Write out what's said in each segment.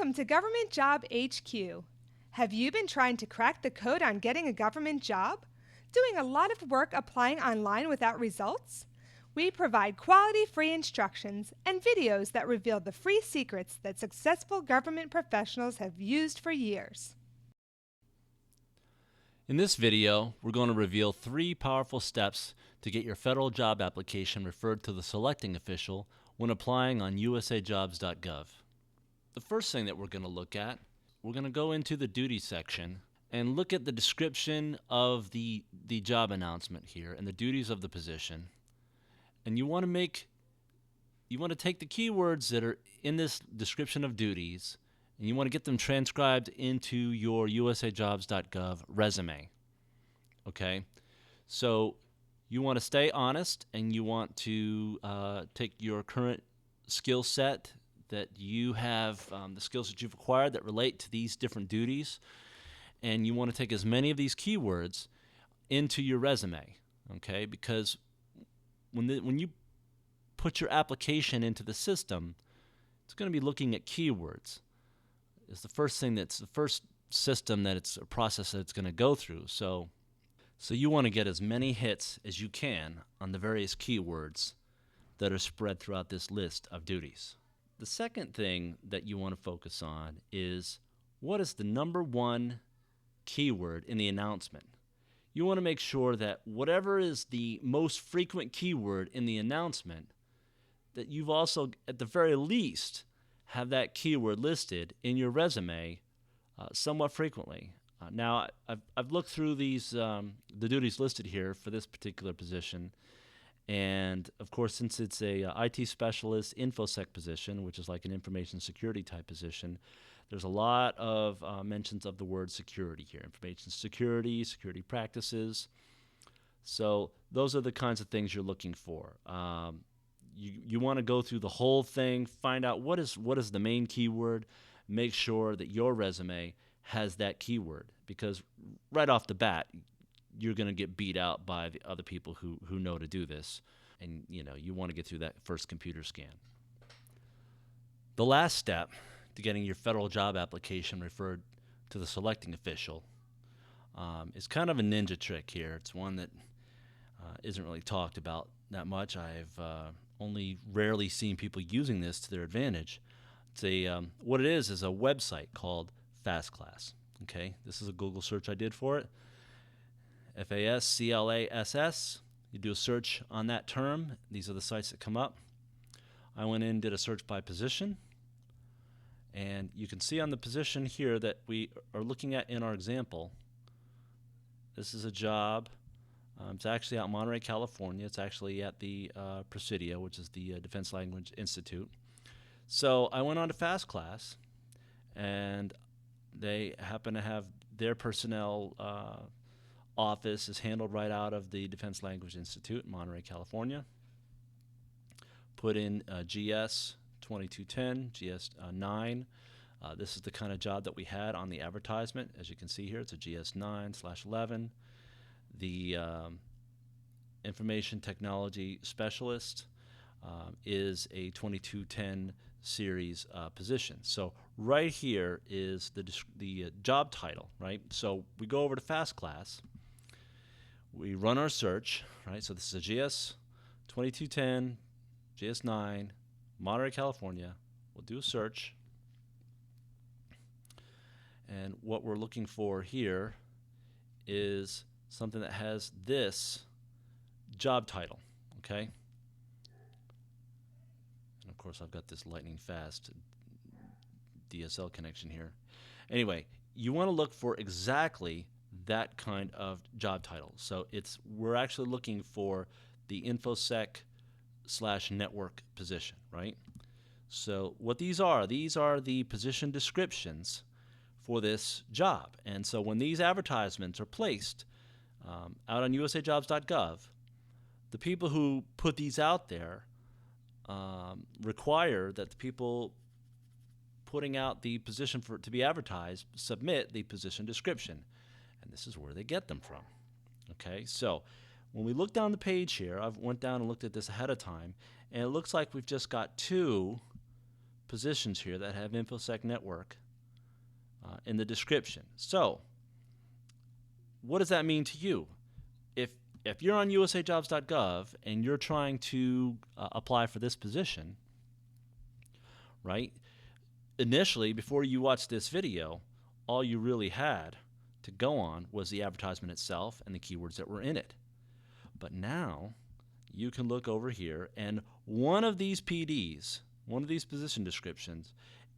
Welcome to Government Job HQ. Have you been trying to crack the code on getting a government job? Doing a lot of work applying online without results? We provide quality free instructions and videos that reveal the free secrets that successful government professionals have used for years. In this video, we're going to reveal 3 powerful steps to get your federal job application referred to the selecting official when applying on usajobs.gov. The first thing that we're going to look at, we're going to go into the duty section and look at the description of the job announcement here and the duties of the position. And you want to take the keywords that are in this description of duties and you want to get them transcribed into your usajobs.gov resume. Okay? So you want to stay honest and you want to take your current skill set that you have, the skills that you've acquired that relate to these different duties, and you want to take as many of these keywords into your resume, okay? Because when you put your application into the system, it's going to be looking at keywords. It's the first system that it's a process that it's going to go through. So you want to get as many hits as you can on the various keywords that are spread throughout this list of duties. The second thing that you want to focus on is what is the number one keyword in the announcement. You want to make sure that whatever is the most frequent keyword in the announcement, that you've also, at the very least, have that keyword listed in your resume somewhat frequently. Now, I've looked through these the duties listed here for this particular position, and of course, since it's a IT specialist InfoSec position, which is like an information security type position, there's a lot of mentions of the word security here: information security, security practices. So those are the kinds of things you're looking for. You want to go through the whole thing, find out what is the main keyword, make sure that your resume has that keyword, because right off the bat, you're going to get beat out by the other people who know to do this, and you want to get through that first computer scan. The last step to getting your federal job application referred to the selecting official is kind of a ninja trick here. It's one that isn't really talked about that much. I've only rarely seen people using this to their advantage. It's what it is a website called FastClass. Okay, this is a Google search I did for it. FASCLASS. You do a search on that term. These are the sites that come up. I went in and did a search by position, and you can see on the position here that we are looking at in our example. This is a job. It's actually out in Monterey, California. It's actually at the Presidio, which is the Defense Language Institute. So I went on to FastClass, and they happen to have their personnel office is handled right out of the Defense Language Institute in Monterey, California. Put in GS 2210, GS 9. This is the kind of job that we had on the advertisement. As you can see here, it's a GS 9/11. The information technology specialist is a 2210 series position. So right here is the job title, right? So we go over to FastClass. We run our search, right? So this is a GS 2210, GS 9, Monterey, California. We'll do a search. And what we're looking for here is something that has this job title, okay? And of course, I've got this lightning fast DSL connection here. Anyway, you want to look for exactly that kind of job title. So we're actually looking for the InfoSec/network position, right? So what these are the position descriptions for this job. And so when these advertisements are placed out on usajobs.gov, the people who put these out there require that the people putting out the position to be advertised submit the position description. And this is where they get them from. Okay, so when we look down the page here, I went down and looked at this ahead of time, and it looks like we've just got two positions here that have InfoSec Network in the description. So, what does that mean to you? If you're on usajobs.gov and you're trying to apply for this position, right? Initially, before you watched this video, all you really had to go on was the advertisement itself and the keywords that were in it. But now you can look over here, and one of these PDs, one of these position descriptions,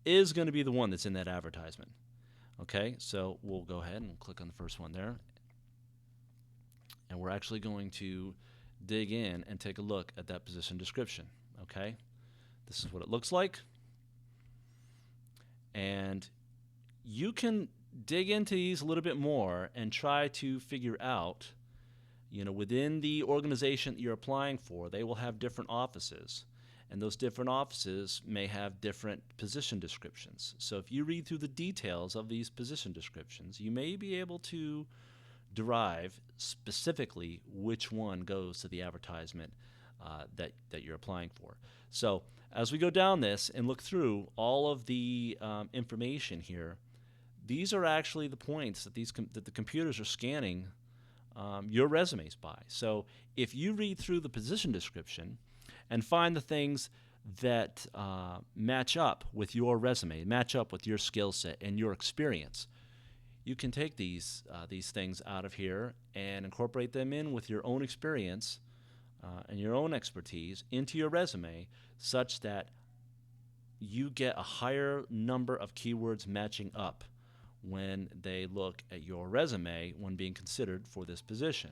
is going to be the one that's in that advertisement. Okay, so we'll go ahead and click on the first one there. And we're actually going to dig in and take a look at that position description. Okay, this is what it looks like. And you can dig into these a little bit more and try to figure out, within the organization that you're applying for, they will have different offices. And those different offices may have different position descriptions. So if you read through the details of these position descriptions, you may be able to derive specifically which one goes to the advertisement that you're applying for. So as we go down this and look through all of the information here, these are actually the points that that the computers are scanning your resumes by. So if you read through the position description and find the things that match up with your resume, match up with your skill set and your experience, you can take these things out of here and incorporate them in with your own experience and your own expertise into your resume, such that you get a higher number of keywords matching up when they look at your resume when being considered for this position.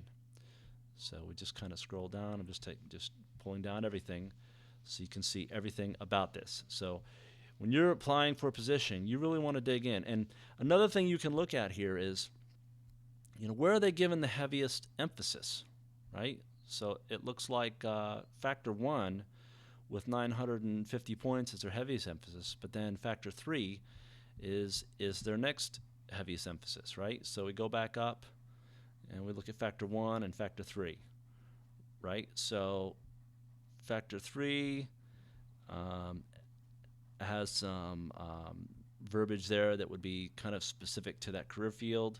So we just kind of scroll down. I'm just pulling down everything so you can see everything about this. So when you're applying for a position, you really want to dig in. And another thing you can look at here is, where are they given the heaviest emphasis, right? So it looks like Factor 1 with 950 points is their heaviest emphasis, but then Factor 3 is their next heaviest emphasis, right? So we go back up and we look at Factor 1 and Factor 3, right? So Factor 3 has some verbiage there that would be kind of specific to that career field,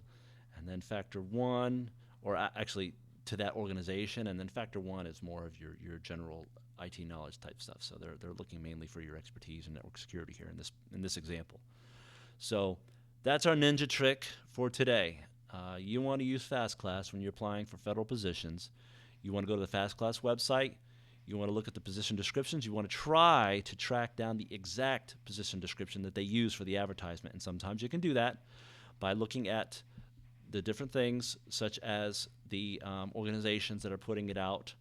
and then Factor 1, or actually to that organization, and then Factor 1 is more of your general IT knowledge type stuff. So they're looking mainly for your expertise in network security here in this example. So that's our ninja trick for today. You want to use FastClass when you're applying for federal positions. You want to go to the FastClass website. You want to look at the position descriptions. You want to try to track down the exact position description that they use for the advertisement. And sometimes you can do that by looking at the different things, such as the organizations that are putting it out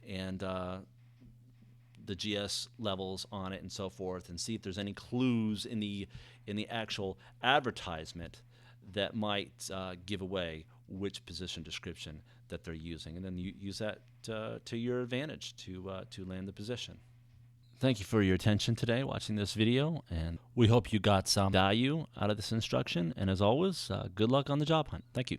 and the GS levels on it and so forth, and see if there's any clues in the actual advertisement that might give away which position description that they're using, and then you use that to your advantage to land the position. Thank you for your attention today watching this video, and we hope you got some value out of this instruction, and as always, good luck on the job hunt. Thank you.